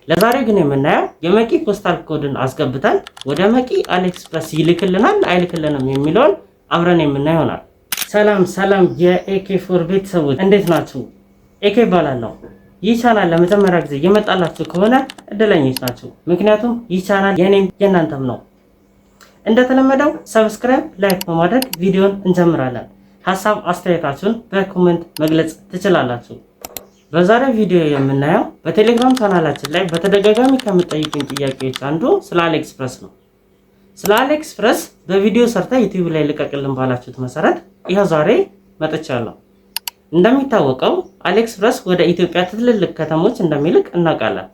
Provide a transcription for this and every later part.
ለዛሬ ግን የምናየው የመቂ ፖስታል ኮድን አስገብተን ወደ መቂ አሊኤክስፕረስ ይልክልናል አይልክልንም የሚለውን አብረን የምናየው ይሆናል። ሰላም የኤኬ4 ቤተሰቦች እንዴት ናችሁ? ኤኬ እባላለሁ። ይህ ቻናል ለመጀመሪያ ጊዜ እየመጣላችሁ ከሆነ እድለኞች ናችሁ። ምክንያቱም ይህ ቻናል የኔም የእናንተም ነው። እንደተለመደው ሰብስክራይብ፣ ላይክ በማድረግ ቪዲዮን እንጀምራለን። ሀሳብ አስተያየታችሁን በኮሜንት መግለጽ ትችላላችሁ። በዛሬው ቪዲዮ የምናየው በቴሌግራም ቻናላችን ላይ በተደጋጋሚ ከምትጠይቁኝ ጥያቄዎች አንዱ ስለ አሊኤክስፕረስ ነው። ስለ አሊኤክስፕረስ በቪዲዮ ሰርታ ዩቲዩብ ላይ ልቀቅልን ባላችሁት መሰረት ይኸው ዛሬ መጥቻለሁ። እንደሚታወቀው አሊኤክስፕረስ ወደ ኢትዮጵያ ትልልቅ ከተሞች እንደሚልክ እናውቃለን።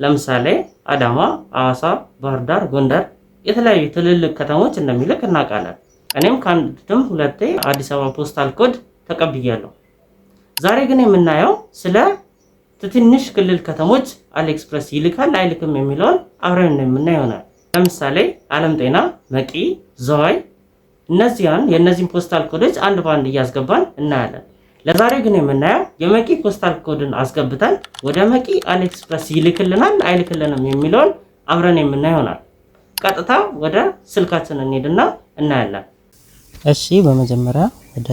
ለምሳሌ አዳማ፣ ሐዋሳ፣ ባህር ዳር፣ ጎንደር የተለያዩ ትልልቅ ከተሞች እንደሚልክ እናውቃለን። እኔም ከአንድም ሁለቴ አዲስ አበባ ፖስታል ኮድ ተቀብያለሁ። ዛሬ ግን የምናየው ስለ ትንሽ ክልል ከተሞች አሊኤክስፕረስ ይልካል አይልክም የሚለውን አብረን የምናየው ይሆናል። ለምሳሌ ዓለም ጤና፣ መቂ፣ ዘዋይ የእነዚህን ፖስታል ኮዶች አንድ በአንድ እያስገባን እናያለን። ለዛሬ ግን የምናየው የመቂ ፖስታል ኮድን አስገብተን ወደ መቂ አሊኤክስፕረስ ይልክልናል አይልክልንም የሚለውን አብረን የምናየው ይሆናል። ቀጥታ ወደ ስልካችን እንሄድና እናያለን። እሺ፣ በመጀመሪያ ወደ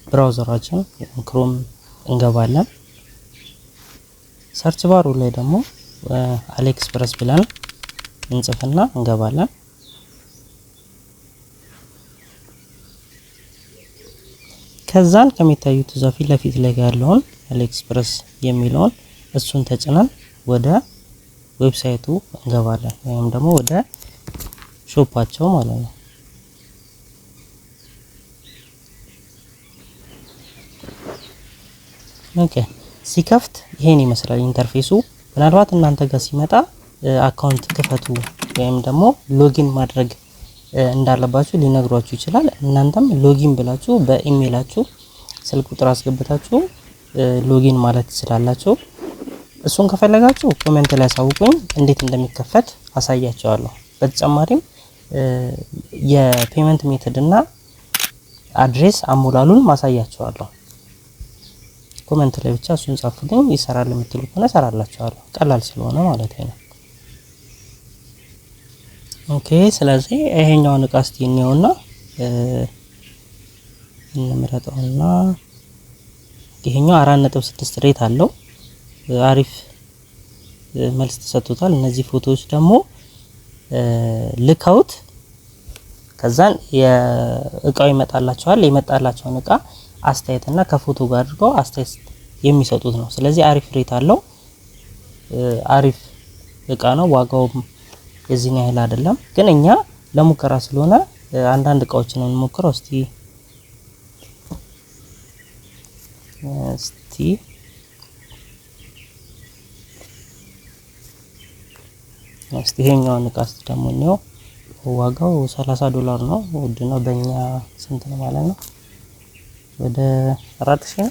ብራውዘራችን ክሮም እንገባለን። ሰርች ባሩ ላይ ደግሞ አሊኤክስፕረስ ብለን እንጽፍና እንገባለን። ከዛን ከሚታዩት ፊት ለፊት ላይ ያለውን አሊኤክስፕረስ የሚለውን እሱን ተጭነን ወደ ዌብሳይቱ እንገባለን፣ ወይም ደግሞ ወደ ሾፓቸው ማለት ነው። ኦኬ፣ ሲከፍት ይሄን ይመስላል ኢንተርፌሱ። ምናልባት እናንተ ጋር ሲመጣ አካውንት ክፈቱ ወይም ደግሞ ሎጊን ማድረግ እንዳለባችሁ ሊነግሯችሁ ይችላል። እናንተም ሎጊን ብላችሁ በኢሜይላችሁ ስልክ ቁጥር አስገብታችሁ ሎጊን ማለት ትችላላችሁ። እሱን ከፈለጋችሁ ኮሜንት ላይ አሳውቁኝ፣ እንዴት እንደሚከፈት አሳያችኋለሁ። በተጨማሪም የፔመንት ሜተድ እና አድሬስ አሞላሉን ማሳያችኋለሁ። ኮሜንት ላይ ብቻ እሱን ጻፉልኝ። ይሰራል የምትሉ ከሆነ እሰራላችኋለሁ፣ ቀላል ስለሆነ ማለት ነው። ኦኬ፣ ስለዚህ ይሄኛውን እቃ እስቲ እንየውና እንምረጠውና ይሄኛው 4.6 ሬት አለው። አሪፍ መልስ ተሰጥቶታል። እነዚህ ፎቶዎች ደግሞ ልከውት ከዛን የእቃው ይመጣላቸዋል። የመጣላቸውን እቃ አስተያየትና ከፎቶ ጋር አድርገው አስተያየት የሚሰጡት ነው። ስለዚህ አሪፍ ሬት አለው። አሪፍ እቃ ነው። ዋጋውም የዚህን ያህል አይደለም፣ ግን እኛ ለሙከራ ስለሆነ አንዳንድ እቃዎችን እንሞክረው። እስቲ ይሄኛውን እቃ እስቲ ደግሞ ነው። ዋጋው $30 ነው። ውድ ነው። በእኛ ስንት ነው ማለት ነው? ወደ 4000 ነው፣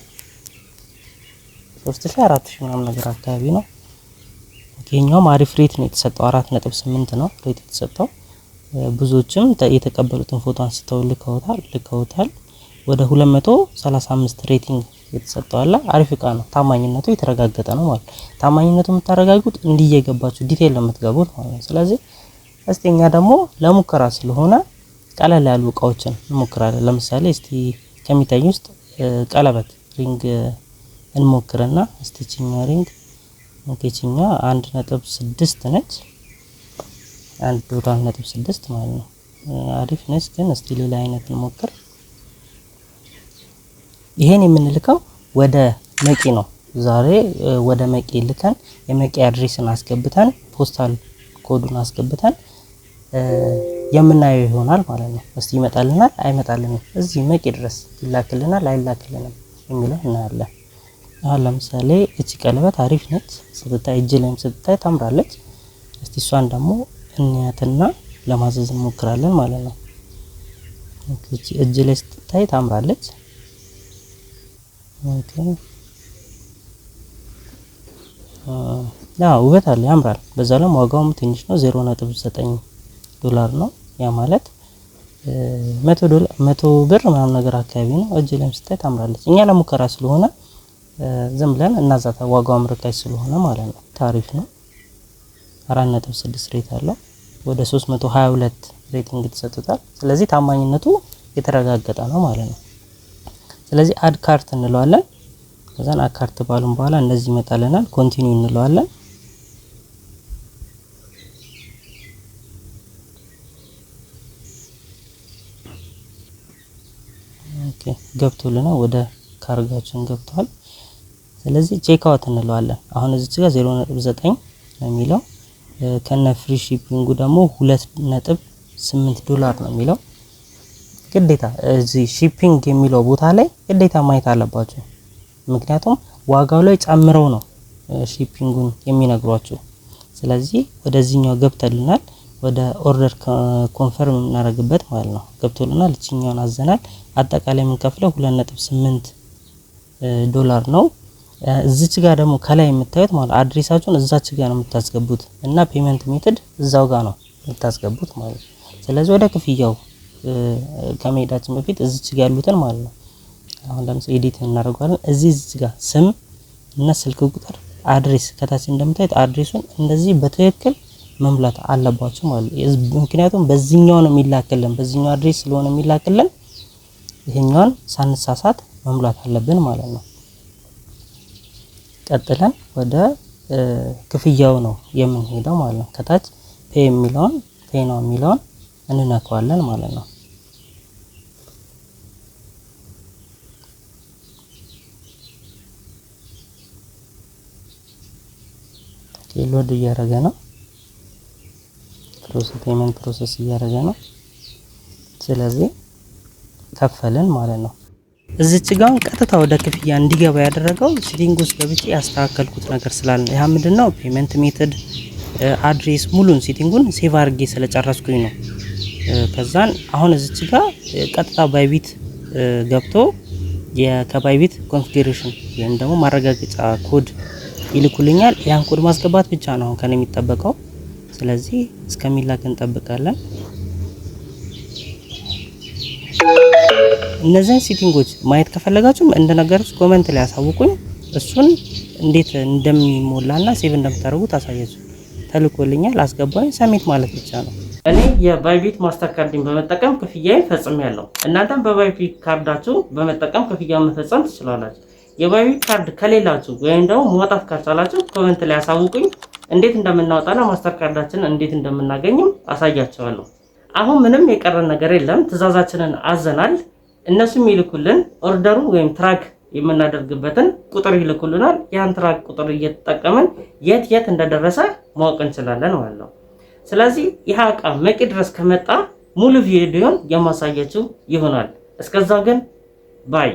3000 4000 ምናምን ነገር አካባቢ ነው። ይሄኛው አሪፍ ሬት ነው የተሰጠው። 4.8 ነው ሬት የተሰጠው። ብዙዎችም የተቀበሉትን ፎቶ አንስተው ልከውታል። ወደ 235 ሬቲንግ የተሰጠው አለ። አሪፍ እቃ ነው። ታማኝነቱ የተረጋገጠ ነው ማለት ነው። ታማኝነቱ የምታረጋግጡት እንዲየገባችሁ ዲቴል ለምትገቡት ማለት ነው። ስለዚህ እስቲ እኛ ደግሞ ለሙከራ ስለሆነ ቀለል ያሉ እቃዎችን እንሞክራለን። ለምሳሌ እስቲ ከሚታዩ ውስጥ ቀለበት ሪንግ እንሞክርና እስቲችኛ ሪንግ ኦኬችኛ 1.6 ነች። 1.6 ማለት ነው። አሪፍ ነች። ግን እስቲ ሌላ አይነት እንሞክር። ይሄን የምንልከው ወደ መቂ ነው። ዛሬ ወደ መቂ ልከን የመቂ አድሬስን አስገብተን ፖስታል ኮዱን አስገብተን የምናየው ይሆናል ማለት ነው። እስቲ ይመጣልናል አይመጣልንም፣ እዚህ መቂ ድረስ ይላክልናል አይላክልንም የሚለው እናያለን። አሁን ለምሳሌ እቺ ቀለበት አሪፍ ነች። ስታይ እጅ ላይም ስታይ ታምራለች። እስቲ እሷን ደግሞ እንያትና ለማዘዝ እንሞክራለን ማለት ነው። እቺ እጅ ላይ ስታይ ታምራለች። ኦኬ፣ ውበት አለ፣ ያምራል። በዛ ላይ ዋጋውም ትንሽ ነው፣ $0.9 ነው። ያ ማለት $100 ብር ምናምን ነገር አካባቢ ነው። እጅ ላይም ስታይ ታምራለች። እኛ ለሙከራ ስለሆነ ዝም ብለን እናዛታ ዋጋው ርካሽ ስለሆነ ማለት ነው። ታሪፍ ነው። 4.6 ሬት አለው። ወደ 322 ሬቲንግ ተሰጥቷል። ስለዚህ ታማኝነቱ የተረጋገጠ ነው ማለት ነው። ስለዚህ አድ ካርት እንለዋለን። ከዛን አድ ካርት ባሉን በኋላ እንደዚህ ይመጣልናል። ኮንቲኒው እንለዋለን። ኦኬ ገብቶልናል። ወደ ካርጋችን ገብቷል። ስለዚህ ቼክ አውት እንለዋለን። አሁን እዚች ጋር 0.9 ነው የሚለው ከነ ፍሪ ሺፒንጉ ደግሞ $2.8 ነው የሚለው። ግዴታ እዚህ ሺፒንግ የሚለው ቦታ ላይ ግዴታ ማየት አለባችሁ። ምክንያቱም ዋጋው ላይ ጨምረው ነው ሺፒንጉን የሚነግሯችሁ። ስለዚህ ወደዚህኛው ገብተልናል። ወደ ኦርደር ኮንፈርም እናደርግበት ማለት ነው። ገብቶልናል። እቺኛውን አዘናል። አጠቃላይ የምንከፍለው $2.8 ነው። እዚች ጋር ደግሞ ከላይ የምታዩት ማለት አድሬሳችሁን እዛች ጋር ነው የምታስገቡት እና ፔመንት ሜተድ እዛው ጋር ነው የምታስገቡት ማለት ነው። ስለዚህ ወደ ክፍያው ከመሄዳችን በፊት እዚች ጋር ያሉትን ማለት ነው አሁን ለምሳሌ ኤዲት እናደርጋለን። እዚች ጋር ስም እና ስልክ ቁጥር፣ አድሬስ ከታች እንደምታዩት አድሬሱን እንደዚህ በትክክል መምላት አለባችሁ ማለት ነው። ምክንያቱም በዚህኛው ነው የሚላክልን፣ በዚህኛው አድሬስ ስለሆነ የሚላክልን ይሄኛውን ሳንሳሳት መምላት አለብን ማለት ነው። ቀጥለን ወደ ክፍያው ነው የምንሄደው ማለት ነው። ከታች ፔይ የሚለውን ፔይ ነው የሚለውን እንነካዋለን ማለት ነው። ሎድ እያደረገ ነው። ፔመንት ፕሮሰስ እያደረገ ነው። ስለዚህ ከፈልን ማለት ነው። እዚች ጋር ቀጥታ ወደ ክፍያ እንዲገባ ያደረገው ሴቲንግ ውስጥ ገብቼ ያስተካከልኩት ነገር ስላለ ያ ምንድነው ፔመንት ሜተድ አድሬስ ሙሉን ሴቲንጉን ሴቭ አድርጌ ስለጨረስኩኝ ነው። ከዛን አሁን እዚች ጋር ቀጥታ ባይቢት ገብቶ የከባይቢት ኮንፊግሬሽን ወይም ደግሞ ማረጋገጫ ኮድ ይልኩልኛል። ያን ኮድ ማስገባት ብቻ ነው ከኔ የሚጠበቀው። ስለዚህ እስከሚላክ እንጠብቃለን። እነዚህን ሴቲንጎች ማየት ከፈለጋችሁም እንደነገርኩት ኮሜንት ላይ አሳውቁኝ። እሱን እንዴት እንደሚሞላና ሴቭ እንደምታደርጉ ታሳያችሁ። ተልኮልኛል፣ አስገባኝ፣ ሰሚት ማለት ብቻ ነው። እኔ የባይቢት ማስተር ካርድን በመጠቀም ክፍያዬን ፈጽሜያለሁ። እናንተም በባይቢት ካርዳችሁ በመጠቀም ክፍያ መፈጸም ትችላላችሁ። የባይቢት ካርድ ከሌላችሁ ወይም ደግሞ ማውጣት ካልቻላችሁ ኮሜንት ላይ አሳውቁኝ። እንዴት እንደምናወጣና ማስተር ካርዳችንን እንዴት እንደምናገኝም አሳያችኋለሁ። አሁን ምንም የቀረን ነገር የለም። ትዕዛዛችንን አዘናል። እነሱም ይልኩልን ኦርደሩ ወይም ትራክ የምናደርግበትን ቁጥር ይልኩልናል። ያን ትራክ ቁጥር እየተጠቀምን የት እንደደረሰ ማወቅ እንችላለን ማለት ነው። ስለዚህ ይህ እቃ መቂ ድረስ ከመጣ ሙሉ ቪዲዮን የማሳያችሁ ይሆናል። እስከዛ ግን ባይ